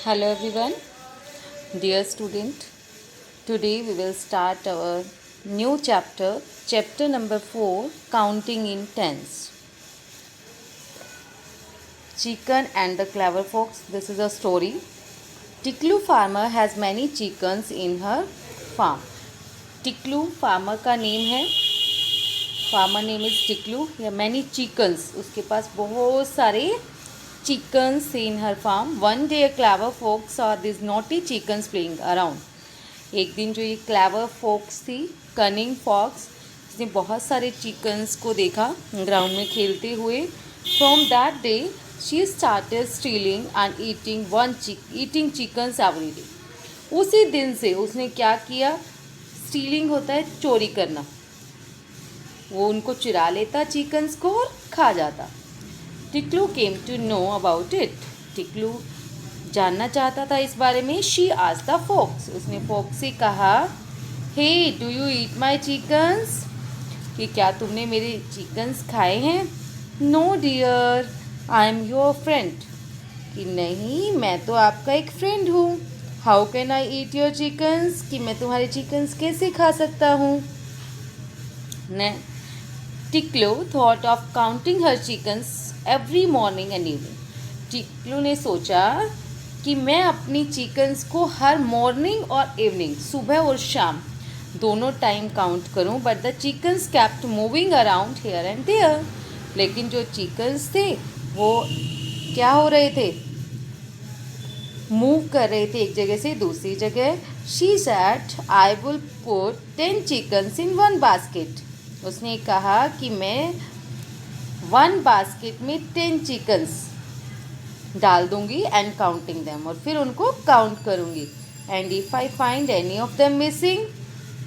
Hello everyone, dear student. Today we will start our new chapter number 4, counting in tens. Chicken and the clever fox. This is a story. Tiklu farmer has many chickens in her farm. Tiklu farmer का name है. Farmer name is Tiklu. या many chickens, उसके पास बहुत सारे chickens in her farm. One day a clever fox saw these naughty chickens playing around. एक दिन जो ये क्लेवर फोक्स थी, कनिंग फॉक्स, उसने बहुत सारे चिकन्स को देखा ग्राउंड में खेलते हुए. From that day she started stealing and eating chickens every day. उसी दिन से उसने क्या किया? स्टीलिंग होता है चोरी करना. वो उनको चुरा लेता चिकन्स को और खा जाता. Tiklu came to know about it. Tiklu जानना चाहता था इस बारे में. She asked the fox. उसने फॉक्स से कहा, hey do you eat my chickens? कि क्या तुमने मेरे चिकन्स खाए हैं? No dear, I am your friend. कि नहीं, मैं तो आपका एक फ्रेंड हूँ. How can I eat your chickens? कि मैं तुम्हारे चिकन्स कैसे खा सकता हूँ? Tiklu thought of counting her chickens every morning and evening. Tiklu ने सोचा कि मैं अपनी चिकन्स को हर मॉर्निंग और इवनिंग, सुबह और शाम, दोनों टाइम काउंट करूं. But the chickens kept moving around here and there. लेकिन जो चिकन्स थे वो क्या हो रहे थे? मूव कर रहे थे एक जगह से दूसरी जगह. She said, I will put 10 chickens in 1 basket. उसने कहा कि मैं 1 बास्केट में 10 चिकन्स डाल दूंगी एंड काउंटिंग देम, और फिर उनको काउंट करूंगी. And if I find any of them missing,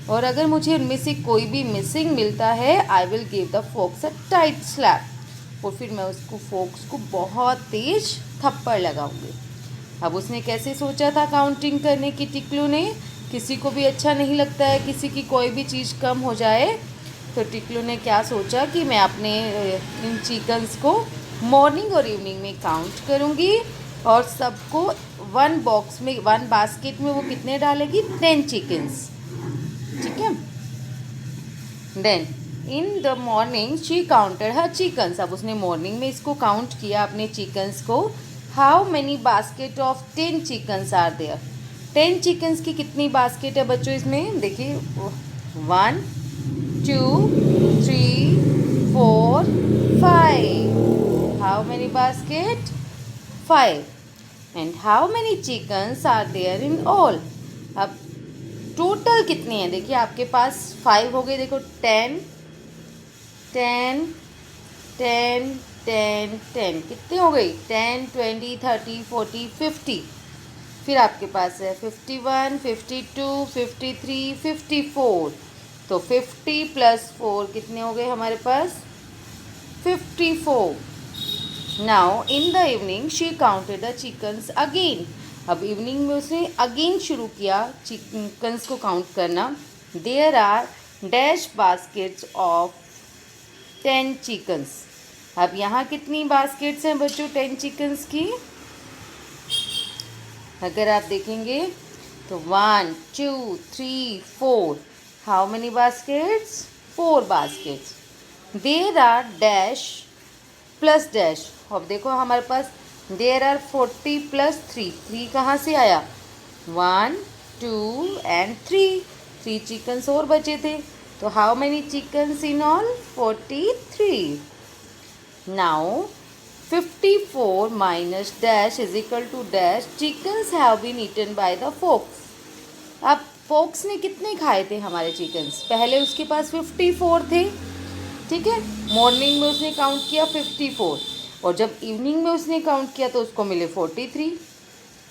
और अगर मुझे उनमें से कोई भी मिसिंग मिलता है, I will give the folks a tight slap. और फिर मैं उसको फोक्स को बहुत तेज थप्पड़ लगाऊंगी. अब उसने कैसे सोचा था काउंटिंग करने की टिकलू ने? किसी को भी अच्छा नहीं लगता है किसी की कोई भी चीज़ कम हो जाए. तो टिकलू ने क्या सोचा कि मैं अपने इन चिकन्स को मॉर्निंग और इवनिंग में काउंट करूँगी, और सबको 1 बॉक्स में, 1 बास्केट में वो कितने डालेगी? 10 चिकन्स. ठीक है. Then in the morning she counted her chickens. अब उसने मॉर्निंग में इसको काउंट किया अपने चिकन्स को. How many basket of 10 chickens are there? 10 chickens की कितनी बास्केट है बच्चों इसमें? देखिए, 1 2 3 4 5. How many basket? 5. And how many chickens are there in all? अब टोटल कितनी है? देखिए आपके पास 5 हो गए. देखो 10 10 10 10 10 कितने हो गई? 10 20 30 40 50. फिर आपके पास है 51 52 53 54. तो 50 प्लस 4 कितने हो गए हमारे पास? 54. Now in the evening she counted the chickens again. अब इवनिंग में उसने अगेन शुरू किया चिकन्स को काउंट करना. There are dash baskets of 10 chickens. अब यहाँ कितनी बास्केट्स हैं बच्चों 10 चिकन्स की? अगर आप देखेंगे तो 1 2 3 4. How many baskets? 4 baskets. There are dash plus dash. अब देखो हमारे पास देयर आर 40 प्लस 3. 3 कहाँ से आया? 1 2 एंड 3 चिकन्स और बचे थे. तो how many chickens in all? 43. Now 54 minus dash is equal to dash. Chickens have been eaten by the fox. अब फोक्स ने कितने खाए थे हमारे चिकन्स? पहले उसके पास 54 थे. ठीक है. मॉर्निंग में उसने काउंट किया 54, और जब इवनिंग में उसने काउंट किया तो उसको मिले 43.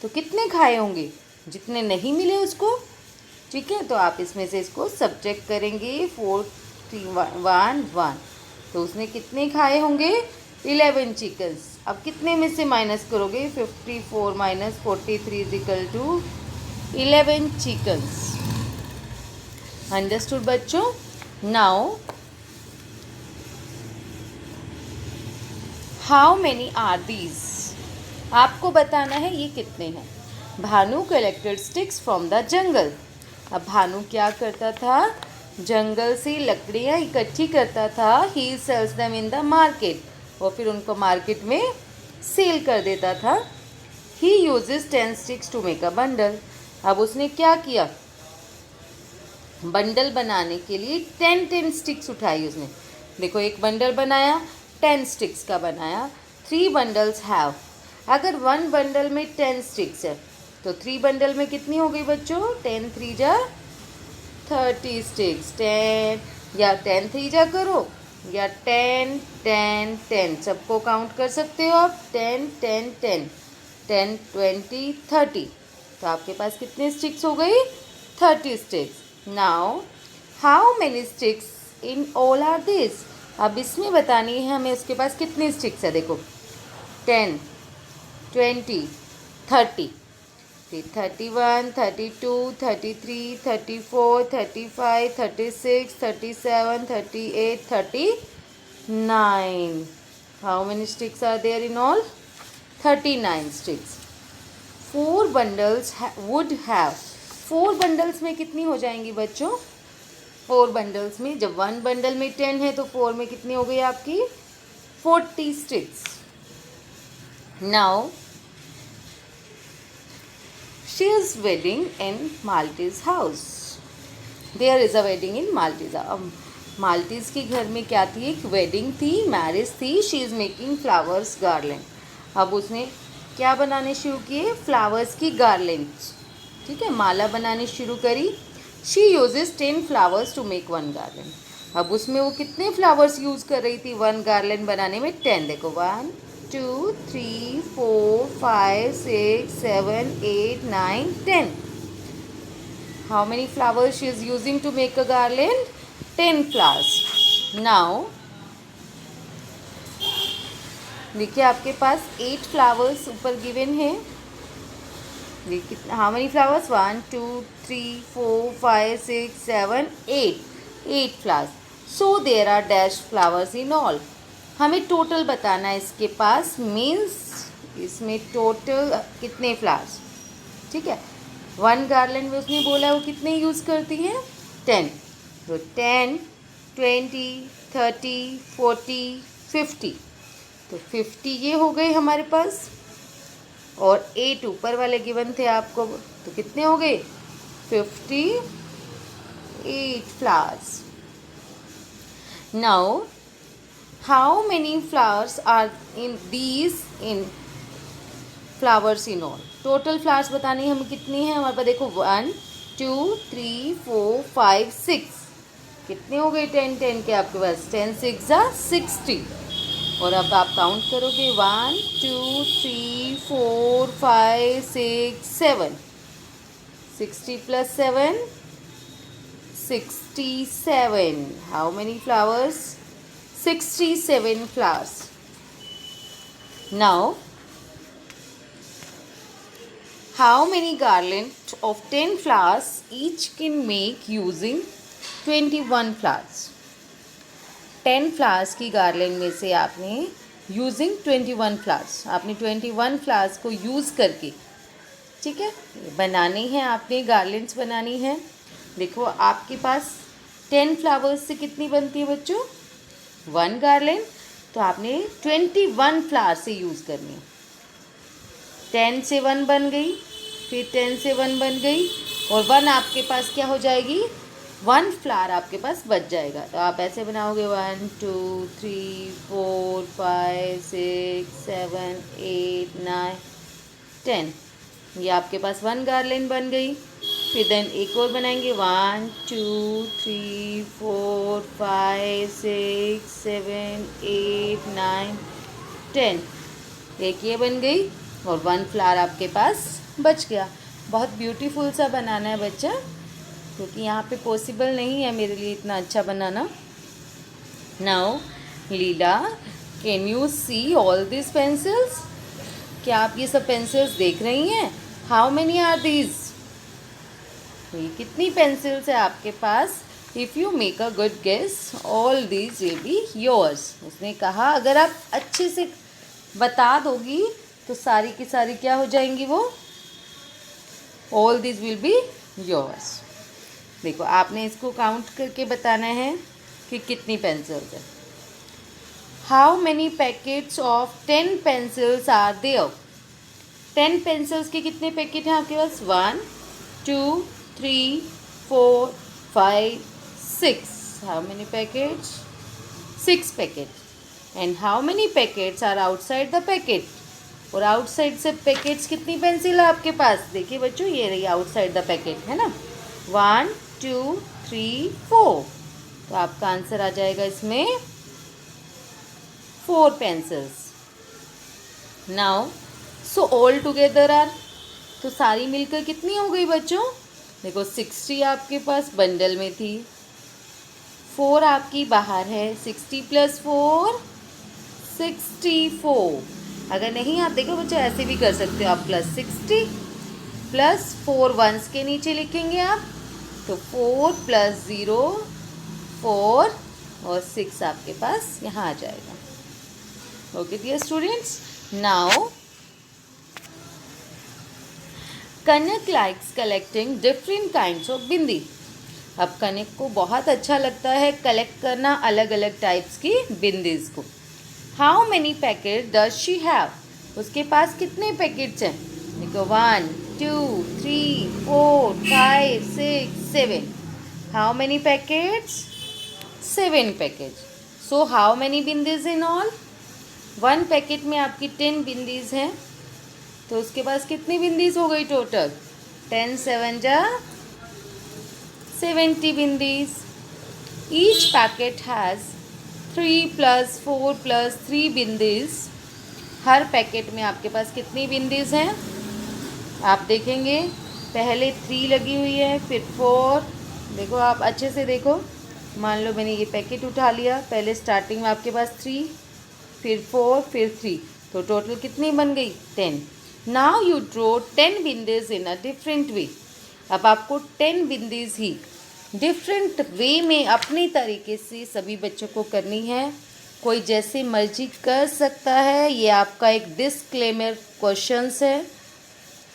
तो कितने खाए होंगे? जितने नहीं मिले उसको. ठीक है. तो आप इसमें से इसको सब्ट्रैक्ट करेंगे. 4 3 1 1. तो उसने कितने खाए होंगे? 11 चिकन्स. अब कितने में से माइनस करोगे? 54 minus 43 is equal to 11 chickens. Understood बच्चों? Now how many are these? आपको बताना है ये कितने हैं. Bhanu collected sticks from the jungle. अब भानु क्या करता था, जंगल से लकड़ियाँ इकट्ठी करता था। He sells them in the market, और फिर उनको मार्केट में सेल कर देता था। He uses 10 sticks to make a bundle. अब उसने क्या किया, बंडल बनाने के लिए 10 स्टिक्स उठाई उसने। देखो एक बंडल बनाया, 10 स्टिक्स का बनाया। 3 बंडल्स हैव, अगर 1 बंडल में 10 स्टिक्स है तो 3 बंडल में कितनी हो गई बच्चों, 10 3 जा 30 स्टिक्स। 10 या 10 3 जा करो, या 10 10 10 सबको काउंट कर सकते हो आप। 10 10 10 10 20 30, तो आपके पास कितने स्टिक्स हो गई, 30 sticks. Now how many sticks in all are this. अब इसमें बतानी है हमें उसके पास कितने स्टिक्स है। देखो 10 20 30, फिर 31 32 33 34 35 36 37 38 39। How many sticks are there in all, 39 sticks. 4 bundles would have, 4 bundles में कितनी हो जाएंगी बच्चों, 4 बंडल्स में, जब 1 बंडल में 10 है तो 4 में कितनी हो गई आपकी, 40 sticks. Now she is wedding in Malti's house. There is a wedding in Malti's. अब माल्टीज के घर में क्या थी, एक वेडिंग थी, मैरिज थी। She is making flowers garland. अब उसने क्या बनाने शुरू किए, फ्लावर्स की गार्लैंड्स, ठीक है, माला बनानी शुरू करी। She uses 10 flowers to make 1 garland. अब उसमें वो कितने फ्लावर्स यूज़ कर रही थी 1 गार्लैंड बनाने में, 10। देखो 1 2 3 4 5 6 7 8 9 10। How many flowers she is using to make a garland, 10 flowers. Now देखिए आपके पास 8 फ्लावर्स ऊपर गिवन है। देखिए how many flowers, 1 2 3 4 5 6 7 8 flowers. So there are dash flowers in all. हमें टोटल बताना है इसके पास, मीन्स इसमें टोटल कितने फ्लावर्स, ठीक है। 1 गार्लैंड में उसने बोला है वो कितने यूज़ करती हैं, 10। तो 10 20 30 40 50, तो 50 ये हो गए हमारे पास, और 8 ऊपर वाले गिवन थे आपको, तो कितने हो गए, 58 flowers. Now how many flowers are in these in flowers in all. Total flowers बतानी हमें कितनी है हमारे पास। देखो 1 2 3 4 5 6, कितने हो गए 10 10 के आपके पास, 10 6 जा 60। और अब आप काउंट करोगे 1 2 3 4 5 6 7, 60 + 7 67। How many flowers, 67 flowers. Now how many garland of 10 flowers each can make using 21 flowers। 10 flowers की गार्लैंड में से आपने यूजिंग 21 फ्लावर्स, आपने 21 फ्लावर्स को यूज़ करके, ठीक है, बनानी है आपने, गार्लैंड्स बनानी है। देखो आपके पास 10 फ्लावर्स से कितनी बनती है बच्चों, 1 गार्लैंड, तो आपने 21 फ्लावर से यूज़ करनी है। 10 से 1 बन गई, फिर 10 से 1 बन गई, और 1 आपके पास क्या हो जाएगी, 1 फ्लावर आपके पास बच जाएगा। तो आप ऐसे बनाओगे 1 2 3 4 5 6 7 8 9 10, ये आपके पास 1 गार्लैंड बन गई। फिर देन एक और बनाएंगे 1 2 3 4 5 6 7 8 9 10, एक ये बन गई, और 1 फ्लावर आपके पास बच गया। बहुत ब्यूटीफुल सा बनाना है बच्चा, क्योंकि यहाँ पे पॉसिबल नहीं है मेरे लिए इतना अच्छा बनाना। Now Leela, can you see all this pencils. क्या आप ये सब पेंसिल्स देख रही हैं, हाउ मेनी आर दीज, ये कितनी पेंसिल्स है आपके पास। If you make a good guess all these will be yours. उसने कहा अगर आप अच्छे से बता दोगी तो सारी की सारी क्या हो जाएंगी, वो all this will be yours. देखो आपने इसको काउंट करके बताना है कि कितनी पेंसिल्स है। How many packets of 10 pencils are there? 10 pencils के कितने पैकेट हैं आपके पास? 1 2 3 4 5 6। How many packets? 6 packet. And how many packets are outside the packet? और आउटसाइड से पैकेट्स कितनी पेंसिल है आपके पास? देखिए बच्चों, ये रही आउटसाइड द पैकेट, है ना। 1 2 3 4। तो आपका आंसर आ जाएगा इसमें 4 pencils. Now so all together are, तो सारी मिलकर कितनी हो गई बच्चों? देखो 60 आपके पास बंडल में थी, 4 आपकी बाहर है। 60 + 4 64। अगर नहीं आप देखो बच्चों ऐसे भी कर सकते हो आप, +60 + 4 वंस के नीचे लिखेंगे आप, तो 4 + 0 4 और 6 आपके पास यहाँ आ जाएगा। Okay dear students, now Kanak likes collecting different kinds of bindi. अब कनक को बहुत अच्छा लगता है कलेक्ट करना अलग अलग टाइप्स की बिंदीज को। How many packet does she have? उसके पास कितने पैकेट्स हैं? देखो 1 2 3 4 5 6 7। How many packets? 7 packets. So how many bindis in all? 1 packet में आपकी 10 बिंदीज हैं, तो उसके पास कितनी बिंदीज हो गई टोटल? 10 7 जा 70 bindis. Each packet has 3 + 4 + 3 bindis. Her packet में आपके पास कितनी बिंदीज हैं? आप देखेंगे पहले 3 लगी हुई है, फिर 4। देखो आप अच्छे से देखो, मान लो मैंने ये पैकेट उठा लिया, पहले स्टार्टिंग में आपके पास 3, फिर 4, फिर 3, तो टोटल कितनी बन गई? 10। Now you draw 10 bindis in a different way. अब आपको 10 बिंदीज ही डिफरेंट वे में अपनी तरीके से सभी बच्चों को करनी है। कोई जैसे मर्जी कर सकता है, ये आपका एक डिस्क्लेमर क्वेश्चंस है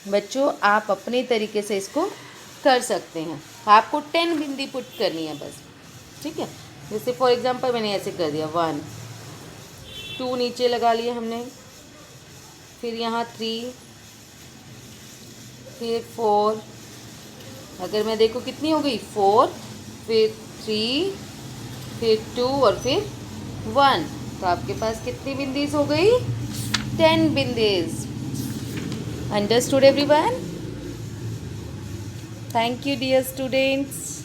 बच्चों, आप अपने तरीके से इसको कर सकते हैं। आपको 10 बिंदी पुट करनी है बस, ठीक है। जैसे फॉर एग्जांपल मैंने ऐसे कर दिया, 1 2 नीचे लगा लिया हमने, फिर यहाँ 3, फिर 4। अगर मैं देखो कितनी हो गई? 4, फिर 3, फिर 2 और फिर 1, तो आपके पास कितनी बिंदीज हो गई? 10 bindis. Understood everyone? Thank you dear students.